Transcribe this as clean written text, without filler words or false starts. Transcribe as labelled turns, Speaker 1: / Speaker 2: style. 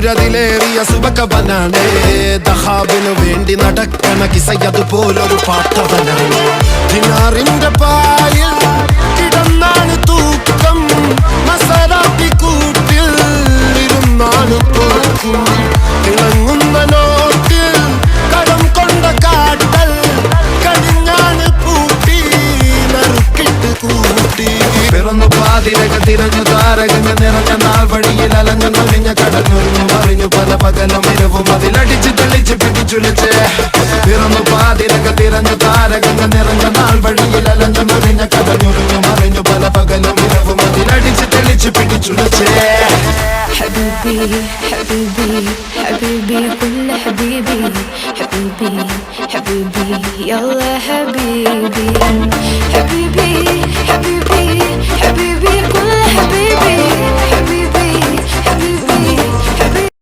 Speaker 1: സൂര്യതിലേറിയ സുബകവനാണ് ദഹാബിനു വേണ്ടി നടക്കണ കിസയതുപോലൊരു പാട്ടവനാണ് ദിനാറിന്റെ പായിൽ കിടന്നാണ് തൂക്കം മസറാത്തി കൂട്ടിൽ ഇരുന്നാണ് തോക്കും തിളങ്ങുന്ന നോട്ടിൽ കടം കൊണ്ട കാട്ടൽ കടിഞ്ഞാണ് പൂട്ടി നറുക്കിട്ട് കൂട്ടി പിറന്നു പാതിരക തിരഞ്ഞു താരകങ്ങൾ നിറഞ്ഞ നാൾ വഴിയിൽ അലഞ്ഞു നൊലിഞ്ഞ കടഞ്ഞൊരിഞ്ഞു മറിഞ്ഞു പല പകലും ഇരവും അതിലടിച്ച് തെളിച്ച് പിടിച്ചുലിച്ച് പിറന്നു പാതിരക തിരഞ്ഞു താരകങ്ങൾ നിറഞ്ഞ നാൾ വഴിയിൽ അലഞ്ഞു നൊലിഞ്ഞ കടഞ്ഞൊരിഞ്ഞു മറിഞ്ഞു പല പകലും ഇരവും അതിലടിച്ച് തെളിച്ച് പിടിച്ചുലിച്ച്
Speaker 2: حبيبي حبيبي حبيبي كل حبيبي حبيبي حبيبي يلا حبيبي حبيبي